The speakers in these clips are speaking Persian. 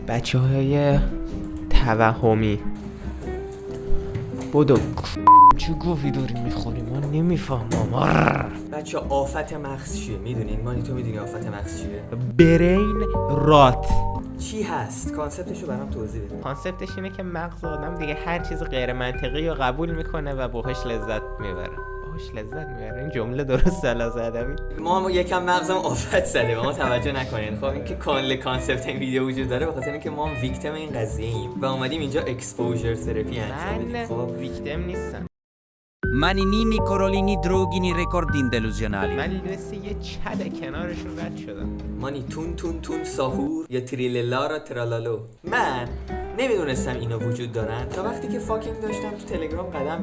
بچه های توهمی بودو چه گوهی داری میخوری؟ من نمیفهمم. بچه آفت مغز چیه؟ میدونین؟ مانی تو میدونی آفت مغز چیه؟ برین رات. چی هست؟ کانسپتشو برام توضیح بده. کانسپتش اینه که مغز آدم دیگه هر چیز غیر منطقی رو قبول میکنه و باهاش لذت میبره. این جمله درست لحاظ ادبی. ما یکم مغزم آفت زده و ما توجه نکنین. خب این که کل کانسپت این ویدیو وجود داره به خاطر اینکه ما هم ویکتیم این قضیه ایم و اومدیم اینجا اکسپوژر تراپی انجام بدیم. خب ویکتیم نیستم. Maninini, corolini, drogini, ricordini delusionali. من مثل یه چد کنارشون رد شدم. مانی تون تون تون ساهور یا تریللا را ترالالو. من نمیدونستم اینا وجود دارن تا وقتی که فاکینگ داشتم تو تلگرام قدم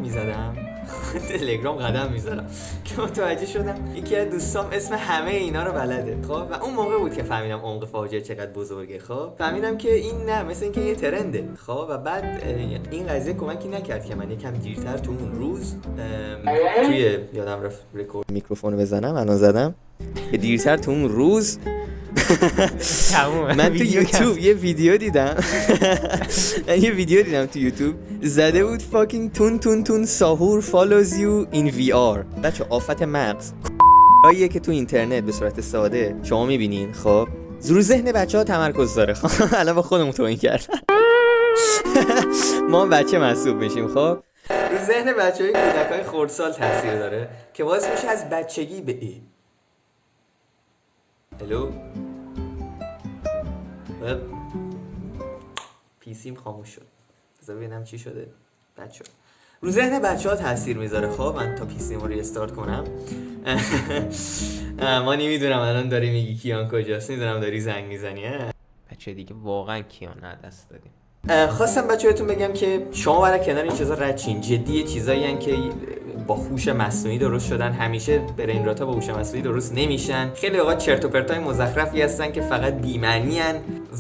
میزدم که متوجه شدم یکی از دوستام اسم همه اینا رو بلده. خب و اون موقع بود که فهمیدم عمق فاجعه چقدر بزرگه. خب فهمیدم که این نه مثل اینکه یه ترنده. خب و بعد این قضیه کمکی نکرد که من یکم دیرتر تو اون روز توی یادم رفت رکورد میکروفون بزنم الان زدم که دیرتر تو اون روز من تو یوتیوب یه ویدیو دیدم تو یوتیوب زده بود fucking تون تون تون ساهور follows you in VR. بچه آفت مغز هاییه که تو اینترنت به صورت ساده شما میبینین. خب رو ذهن بچه ها تمرکز داره. خب الان با خودمون توهین کردم ما هم بچه محسوب میشیم. خب رو ذهن بچه های کودک های خردسال تاثیر داره که باعث میشه از بچگی به هلو پیسیم خاموش شد. بذار ببینم چی شده. بچه‌ها رو ذهن بچه‌ها تاثیر میذاره. خب من تا پیسیمو ریستارت کنم. ما نمیدونم الان داری میگی کیان کجاست. میدونم داری زنگ میزنی. بچه دیگه واقعا کیان دست دادیم. خواستم بچه‌هاتون بگم که شما برای کنار این چیزا رد چین. جدیه چیزایی هستن که با هوش مصنوعی درست شدن. همیشه برین راتا با هوش مصنوعی درست نمیشن. خیلی اوقات چرت و پرتای مزخرفی هستن که فقط بی‌معنی ان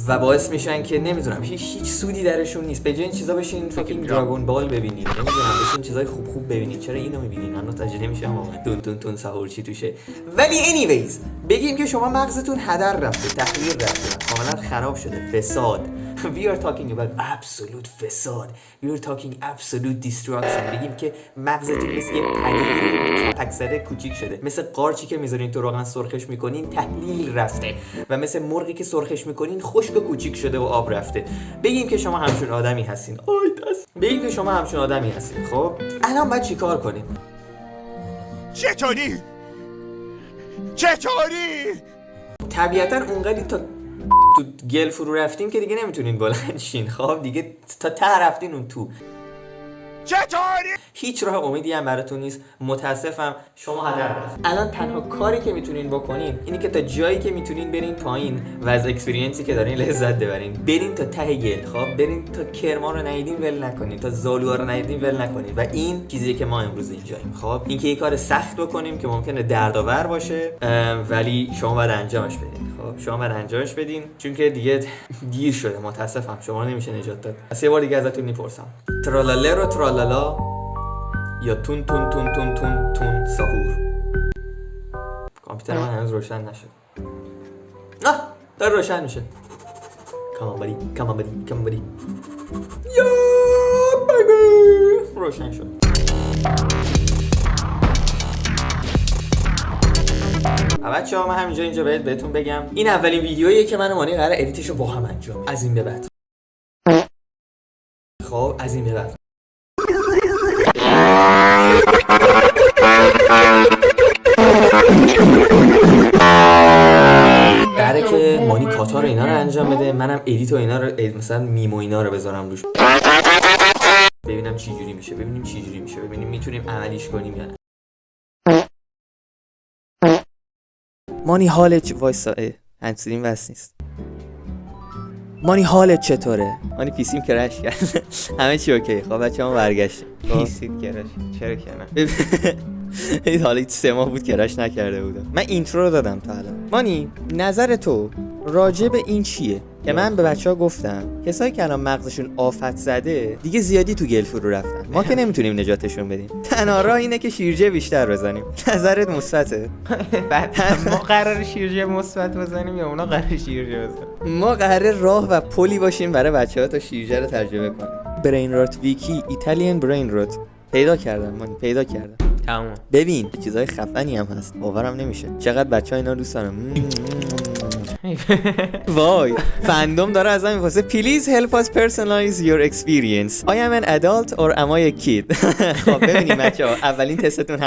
و باعث میشن که نمیدونم هیچ سودی درشون نیست. به جای این چیزا بشین فاکینگ دراگون بال ببینید. نمیدونم بشین چیزای خوب ببینید. چرا اینو میبینید؟ من متوجه نمیشم واقعا. تون تون تون سحور چی توشه. ولی anyways بگیم که شما مغزتون هدر رفته، تحلیل رفته، کاملا خراب شده، فساد. We are talking about absolute فساد. We are talking absolute destruction. بگیم که مغزتون مثل یه پنیر کپک زده کوچیک شده. مثل قارچی که میذارین تو روغن سرخش میکنین تحلیل رفته و مثل مرغی که سرخش میکنین خشک و کوچیک شده و آب رفته. بگیم که شما همچون آدمی هستین. بگیم که شما همچون آدمی هستین. خب الان باید چیکار کنیم؟ چطوری؟ طبیعتا اونقدی تا تو گل فرو رفتین که دیگه نمیتونین بلند شین. خب دیگه تا ته رفتین اون تو. چطوری؟ هیچ راه امیدی هم براتون نیست. متاسفم شما هدر رفت. الان تنها کاری که میتونین بکنین اینی که تا جایی که میتونین برین پایین و از اکسپریانسی که دارین لذت ببرین. برین تا ته گل. خب برین تا کرمان رو ندیدین ول نکنین، تا زالوها رو ندیدین ول نکنین. و این چیزیه که ما امروز اینجاییم. خب این که یه کار سخت بکنیم که ممکنه دردآور باشه ولی شما باید انجامش بدین. خب شما باید انجامش بدین چون که دیگه دیر شده. متاسفم شما رو نمیشه نجات داد. پس یه بار دیگه ازتون میپرسم ترالاله رو ترالالا یا تون تون تون تون تون تون سحور. کامپیوتر من هنوز روشن نشد. نه داره روشن میشه. کامان بری یا بگو روشن شد. بچه‌ها من اینجا بهتون بگم این اولین ویدیوییه که من و مانی قراره ادیتشو با هم انجام از این به بعد. خب از این به بعد قراره که مانی کاتا رو اینا رو انجام بده، منم ادیت و اینا رو مثلا میم و اینا رو بذارم روش ببینم چی جوری میشه. ببینیم میتونیم عملیش کنیم یا نه. مانی حالت وایسا هنسیدیم بس نیست. مانی حالت چطوره؟ مانی پیسیم کرش کرد. همه چی اوکی. خب بچه‌ها برگشتیم. پیسیت کرش چرا که نه؟ این حالا 3 ماه بود کرش نکرده بودم. من اینترو رو دادم تا الان. مانی نظر تو راجع به این چیه؟ که من به بچه‌ها گفتم کسایی که الان مغزشون آفت زده دیگه زیادی تو گل فرو رفتن، ما که نمیتونیم نجاتشون بدیم. تنها راه اینه که شیرجه بیشتر بزنیم. نظرت مثبته؟ بعد ما قرار شیرجه مثبت بزنیم یا اونا قرار شیرجه بزنن؟ ما قرار راه و پلی باشیم برای بچه‌ها تا شیرجه رو تجربه کنیم. برین رات ویکی، ایتالیان برین رات پیدا کردم. تمام. ببین چیزای خفنی هم هست، باورم نمیشه چقدر بچه‌ها اینا دوست دارن. وای فندوم داره ازم میپرسه please help us personalize your experience I am an adult or am I a kid. خب ببینیم بچه‌ها اولین تستتون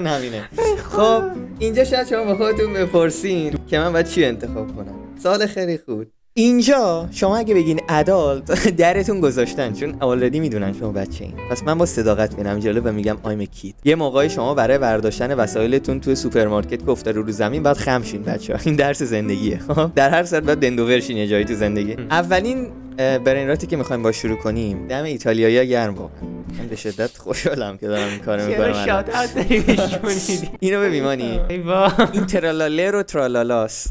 همینه. خب اینجا شاید شما با خودتون بپرسین که من باید چی انتخاب کنم. سوال خیلی خوب. اینجا شما اگه بگین ادالت درتون گذاشتن، چون اوردی میدونن شما بچه این. پس من با صداقت میرم جلو و میگم I'm a kid. یه موقعی شما برای برداشتن وسایلتون توی سوپرمارکت که افتاده رو زمین بعد خم شین بچه‌ها. این درس زندگیه. در هر صورت باید بندوور شین یه جایی تو زندگی. اولین برین راتی که میخوایم با شروع کنیم، دم ایتالیایی‌ها گرم واقعا. من به شدت خوشحالم که دارم این کارو میکنم. چرا شاد اوت داری میشونیدی؟ اینو ببینی ای وا این ترالالر و ترالالاس.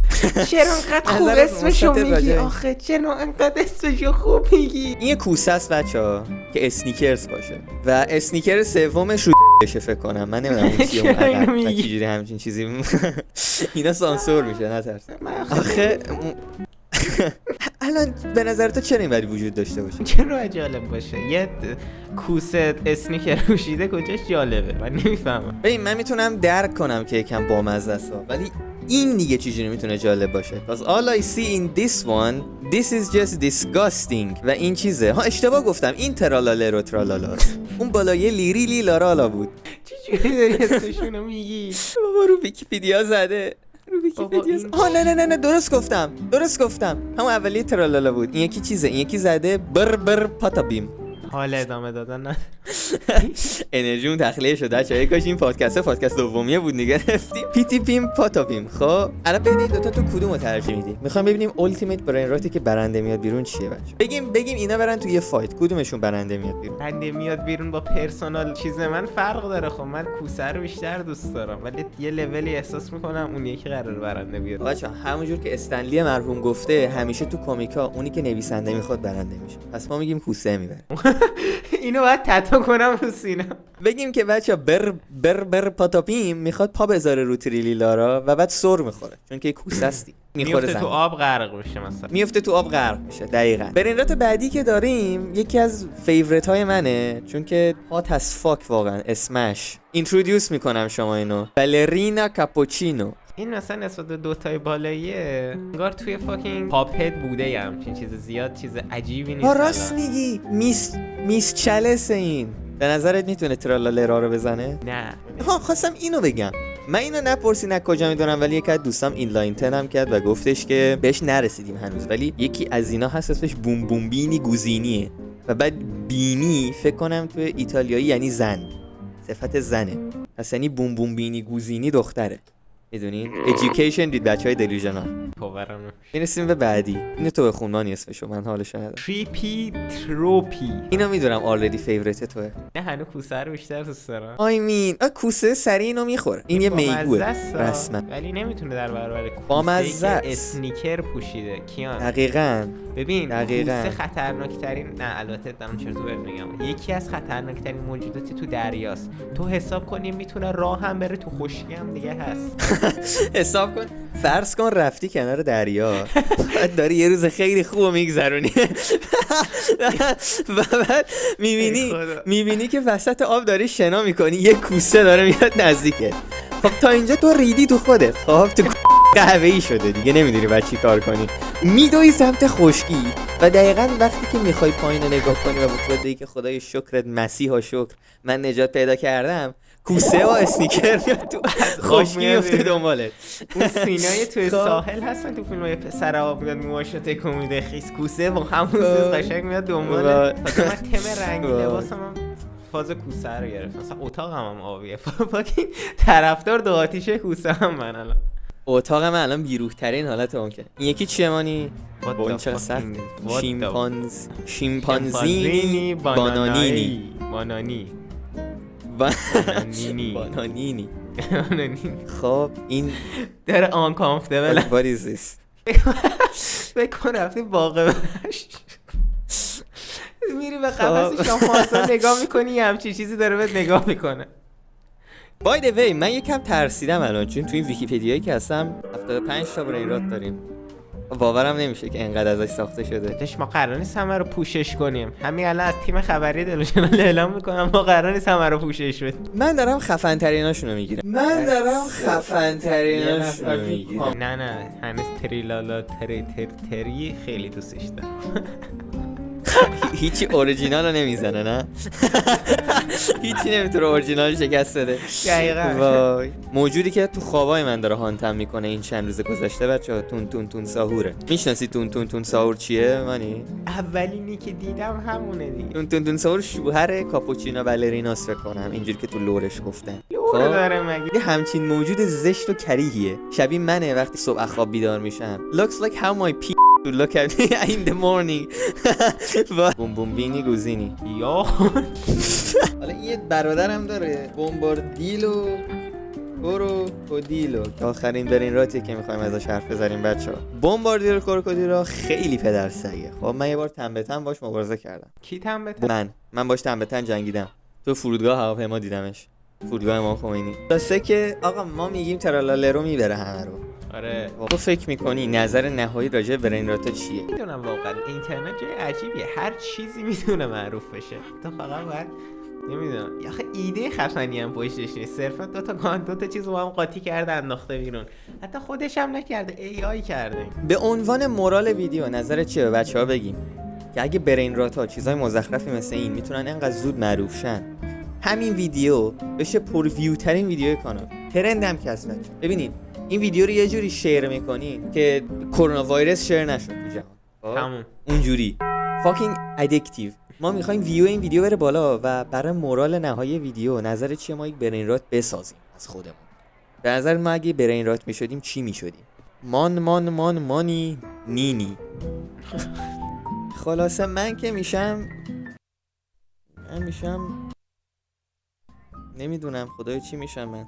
چرا انقدر خوب اسمشو میگی آخه؟ چرا انقدر اسمشو خوب میگی؟ این یه کوسه است بچه‌ها که اسنیکرز باشه و اسنیکر سومش رو بشه فکر کنم. من نمیدونم اون چیه اون چجوری همچین چیزی. اینا سانسور میشه نترس. آخه الان به نظر تو چرا این ولی وجود داشته باشه؟ چرا جالب باشه؟ یه کوسه اسنیکر پوشیده کجاش جالبه؟ من نمیفهمم. ببین من میتونم درک کنم که یکم بامزه است ولی این دیگه چجوری میتونه جالب باشه؟ Because all I see in this one this is just disgusting. و این چیزه اشتباه گفتم، این ترالالر و ترالالاست. اون بالای لیری لیلارالا بود. چجوری داری اسمشونو میگی؟ بابا رو ویکی‌پدیا زده. نه درست گفتم. همون اولیه ترالالا بود. این یکی چیزه، این یکی زده بر پاتابیم. حالا ادامه دادن نه. انرژیمون تخلیه شده چه کاش این پادکست دومیه بود نگرفتیم. پیتی پیم پاتاپیم. خب الان ببینید دوتا تو کدومو ترجیح میدیم؟ میخوام ببینیم التیمیت برین راتی که برنده میاد بیرون چیه بچه. بگیم اینا برن تو یه فایت کدومشون برنده میاد بیرون؟ برنده میاد بیرون با پرسونال چیز من فرق داره. خب من کوسه رو بیشتر دوست دارم ولی یه لولی احساس میکنم اون یکی قرار برنده بیاد. بچه همونجور که استنلی مرحوم گفته همیشه تو کمیکا اونی که نویسنده میخواد برنده میشه. پس ما میگیم کوسه میبره. اینو باید تتو کنم رو سینم. بگیم که بچه بر پاتاپیم میخواد پا بذاره رو تریلیلارا و بعد سر میخوره چون که کوسه استی میفته تو آب غرق میشه مثلا. میفته تو آب غرق میشه دقیقاً. برین رات بعدی که داریم یکی از فیوریت های منه چون که هات از فاک واقعا اسمش. اینترودیوس میکنم شما اینو. بالرینا کاپوچینو. این مثلا نسبت به دوتای بالاییه انگار توی فاکینگ پاپ هد بوده یه همچین چیز زیاد چیز عجیبی نیست. راست میگی. میس چلس این به نظرت میتونه ترالالرا رو بزنه؟ نه. خواستم اینو بگم. من اینو نپرسی کجا میدونم ولی یک از دوستام اینلاین تنم کرد و گفتش که بهش نرسیدیم هنوز ولی یکی از اینا هست اسمش بوم بوم بینی گوزینیه و بعد بینی فکر کنم توی ایتالیایی یعنی زن، صفت زنه. پس یعنی بوم بوم بینی گوزینی دختره. میدونین؟ education دید بچهای دلیژنال. باورم میرسیم به بعدی. اینو تو بخون مانی اسمشو من حالش ندارم. تریپی تروپی. اینو میدونم آلردی فیوریت توه. نه هنوز کوسه رو بیشتر دوست دارم. کوسه سری اینو میخوره. این یه میگوه رسما ولی نمیتونه در برابر کوسه که اسنیکر پوشیده کیان. دقیقاً. ببین کوسه خطرناک ترین، نه البته دارم چرت بهت میگم، یکی از خطرناک ترین موجوداتی تو دریاست. تو حساب کنی میتونه راه هم بره تو خشکی هم دیگه هست. حساب کن فرض کن رفتی کنار دریا بعد داری یه روز خیلی خوب میگذرونی و بعد میبینی که وسط آب داری شنا میکنی یه کوسه داره میاد نزدیکه. خب تا اینجا تو ریدی تو خودت. خب تو قهوه‌ای شده دیگه نمیدونی بعد چی کار کنی. میدوی سمت خشکی و دقیقاً وقتی که میخوای پایین رو نگاه کنی و بخواد بگی که خدای شکرت مسیحا شکر من نجات پیدا کردم، کوسه و اسنیکر میاد تو خشکی میفته دنبالت. اون سینای توی ساحل هستن تو فیلمای پسر آب میاد موهاشو تکون میده خیس، کوسه با همون چیز قشنگ میاد دنبالت. مثلا من تم رنگی لباسم فاز کوسه رو گرفتم. مثلا اتاقم هم آبیه. فاکین طرفدار دو آتیشه کوسه هم من الان. اتاق من الان بیروح ترین حالت ممکنه. این یکی چیه مانی؟ با این چقدر سخت؟ شیمپانزینی بانانینی. خب این داره آن کامفتبل. What is this؟ فکر کن رفتی باغ وحش میری به قفس شامپانزه نگاه میکنی یه همچین چیزی داره بهت نگاه میکنه. بای دی وی من یکم ترسیدم الان، چون توی ویکی‌پدیایی که هستم 75 تا برین رات داریم. باورم نمیشه که انقدر ازش ساخته شده. ما قرار نیست همه رو پوشش کنیم. همین الان از تیم خبری دلوژنال اعلام میکنم ما قرار نیست همه رو پوشش بدیم. من دارم خفن تریناشونو میگیرم. نه هنوز تریلالا تری خیلی دوستش دارم. هیچی اورجینال رو نمیزنه نه؟ هیچی نمیتونه اورجینال شکست بده. دقیقاً. وای موجودی که تو خوابای من داره هانتم میکنه این چند روز گذشته بچه‌ها تون ساهوره. میشناسی تون ساهور چیه مانی؟ اولینی که دیدم همونه دیگه. تون ساهور شوهر کاپوچینو بالریناس فکر کنم اینجوری که تو لورش گفتن. لوره داره مگه؟ یه همچین موجود زشت و کریهیه. شبیه منه وقتی صبح از خواب بیدار میشم. Looks like how my to look at me in the morning. بوم بینی گوزینی یا حالا یه برادرم داره بومباردیلو کروکودیلو که آخرین برین راتی که میخوایم ازش حرف بزنیم بچه‌ها. بومباردیلو کروکودیلو خیلی پدر سگه. خب من یه بار تن به تن باش مبارزه کردم. کی تن به تن؟ من باش تن به تن جنگیدم. تو فرودگاه هواپیما دیدمش. فرودگاه امام خمینی. راسته که آقا ما میگیم ترالالرو میبره همه رو. آره تو فکر میکنی نظر نهایی راجع به برین راتا چیه؟ میدونم واقعا اینترنت جای عجیبیه، هر چیزی میتونه معروف بشه. تو فقط باید نمیدونم آخه ایده خفنی هم پشتش نیست، صرفا دو تا چیز با هم قاطی کرده انداخته بیرون. حتی خودش هم نکرده، AI کرده. به عنوان مورال ویدیو نظر چیه به بچه‌ها بگیم که اگه برین راتا چیزای مزخرفی مثل این میتونن انقدر زود معروف شن، همین ویدیو بشه پر ویو ترین ویدیو کانال. ترند هم کسب بچه. ببینید این ویدیو رو یه جوری شیر میکنین که کرونا ویروس شیر نشه تو جهان. همون اونجوری فاکینگ ادیکتیو. ما میخوایم ویو این ویدیو بره بالا و برای مورال نهایی ویدیو نظر چیه ما یک برین رات بسازیم از خودمون. به نظر ما اگه برین رات میشدیم چی میشدیم؟ مانی نینی. خلاصه من که میشم نمیدونم خدای چی میشم من.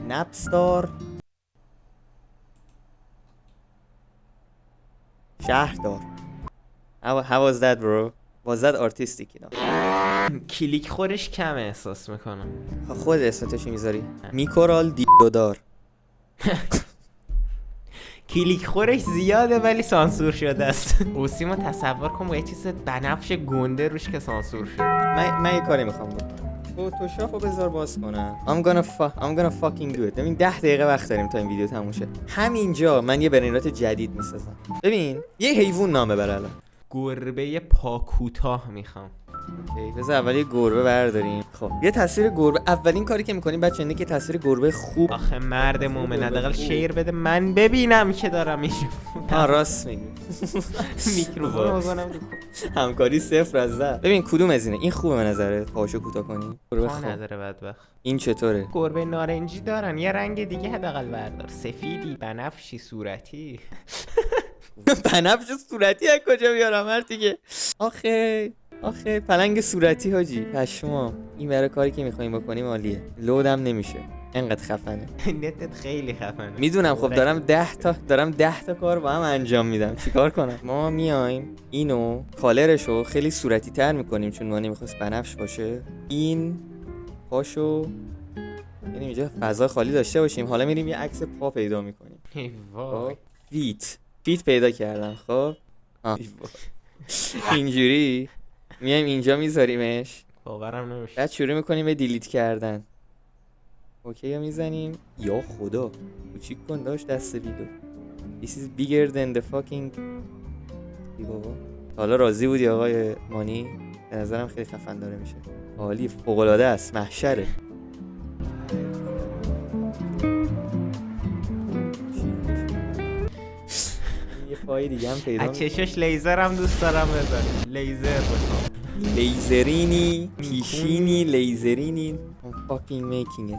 نپستار، شهردار. How was that bro? Was that artistic enough? کلیک خورش کمه احساس میکنم. خود اسمتشو میذاری؟ میکورال دیودار. کلیک خورش زیاده ولی سانسور شده است. اوسیمو تصور کن با یه چیز بنفش گنده روش که سانسور شده. من یه کاری میخوام بکنم. فوتوشاپو بذار باز کنم. I'm gonna fucking do it. ببین 10 دقیقه وقت داریم تا این ویدیو تموم شه. همینجا من یه برین رات جدید میسازم. ببین یه حیوان نامه بر الان. گربه پاکوتاه میخوام. اوکی بذار اول یه گربه برداریم. خب یه تصویر گربه. اولین کاری که میکنیم بچه‌ها اینه که تصویر گربه خوب. آخه مرد مومن حداقل شیر بده من ببینم که دارم میشم. راست میگی. میکروفون بزنم همکاری 0 از 10. ببین کدوم از اینه؟ این خوبه به نظرت؟ پاشو کوتاه کنی. گربه نداره بدبخت. این چطوره؟ گربه نارنجی دارن یه رنگ دیگه حداقل بردار. سفیدی بنفشی صورتی. بنفش صورتی از کجا بیارم هر دیگه؟ آخه پلنگ صورتی حاجی پشما. این برای کاری که میخوایم بکنیم عالیه. لودم نمیشه انقدر خفنه. نتت خیلی خفنه. میدونم خب دارم 10 تا کار با هم انجام میدم. چیکار کنم؟ ما میایم اینو کالرشو خیلی صورتی تر میکنیم چون ما نمیخواست بنفش باشه. این پاشو یعنی اینجا فضا خالی داشته باشیم. حالا میریم یه عکس پا پیدا میکنیم. وای فیت پیدا کردم. خب اینجوری میایم اینجا میذاریمش. باورم نمیشه. بعد شروع میکنیم به دیلیت کردن. اوکی یا میزنیم. یا خدا کوچیک کن داشت دست ویدو. This is bigger than the fucking بابا. حالا راضی بودی آقای مانی؟ به نظرم خیلی خفن داره میشه. عالی فوق‌العاده است. محشره. یه پای دیگه هم پیدا. از چشاش لیزر هم دوست دارم بذاریم. لیزر بخوام. لیزرینی پیشینی لیزرینی. I'm fucking making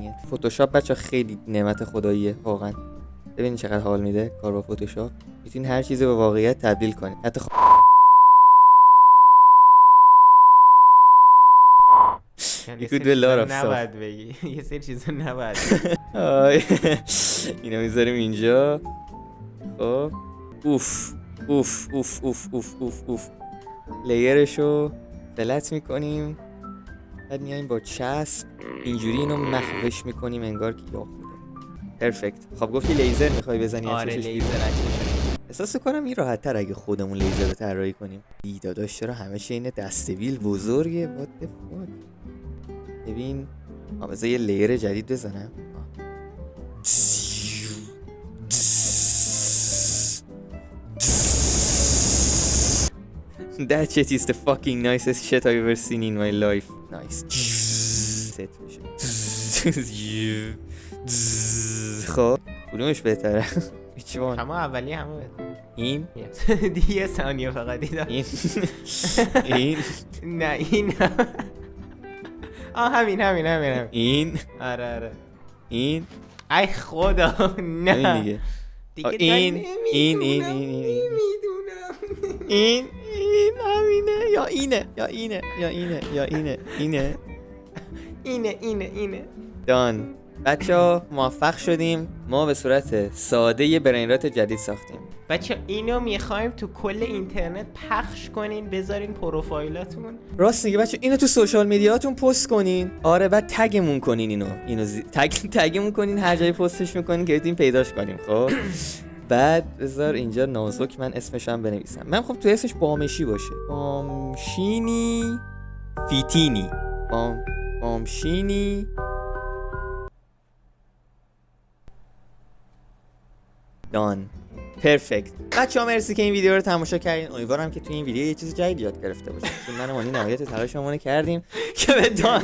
it. فتوشاپ بچه خیلی نعمت خداییه واقعا. ببین چقدر حال میده کار با فتوشاپ. میتونی هر چیزی به واقعیت تبدیل کنی. حتی یه You سری could do a lot of چیزا stuff. نباید بگی. یه سری چیزا نباید آی. اینو میذاریم اینجا. خب اوف اوف اوف اوف اوف اوف اوف لیرشو فلت میکنیم، بعد میایم با چسب اینجوری اینو مخفش میکنیم انگار که یا خدا. پرفکت. خب گفتی لیزر میخوای بزنی؟ آره چشش لیزر بیرون؟ اکشن. احساس کنم این راحت تر اگه خودمون لیزر رو طراحی کنیم. دیداداش چرا همه چی اینه دستویل بزرگه؟ what the fuck. ببین بذار یه لیر جدید بزنم. That shit is the fucking nicest shit I've ever seen in my life. Nice. Set میشه. خب کدومش بهتره؟ Which one? همه اولی همه این؟ دیگه یه ثانیه فقط دیدم. این؟ نه این همین این؟ آره این؟ ای خدا نه این دیگه. این این همینه یا اینه دان. بچه‌ها موفق شدیم، ما به صورت ساده یه برین رات جدید ساختیم. بچه اینو میخوایم تو کل اینترنت پخش کنین، بذارین پروفایلاتون. راست میگه بچه، اینو تو سوشال میدیاتون پست کنین. آره بعد تگمون کنین، اینو تگمون کنین، هر جایی پستش میکنین که بتونیم پیداش کنیم. خب بعد بذار اینجا نازک من اسمش هم بنویسم. من خب تو اسمش بامشی باشه. بامشینی فیتینی. بامشینی دان. پرفکت. بچه‌ها مرسی که این ویدیو رو تماشا کردین. امیدوارم که تو این ویدیو یه چیز جدید یاد گرفته باشید. چون من و مانی نهایت تلاشمون کردیم که به دان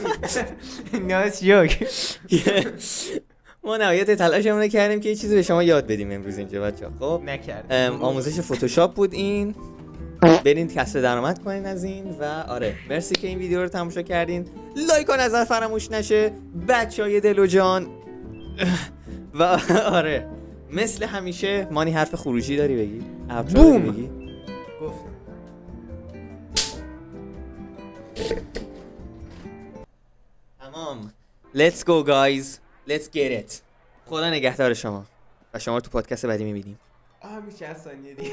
ناس جوک ما نهایت تلاشمون کردیم که یه چیزی به شما یاد بدیم امروز اینجا بچه‌ها. خب نکرد. آموزش فتوشاپ بود این. برین کسب درآمد کنین از این. و آره مرسی که این ویدیو رو تماشا کردین. لایک و نظر فراموش نشه بچه‌های دل و جان. و آره مثل همیشه مانی حرف خروجی داری بگی؟ بوم بگی؟ گفتم. تمام. Let's go guys. Let's get it. خدا نگهدار شما و شما رو تو پادکست بعدی میبینیم. میشه از ثانیه دیگه.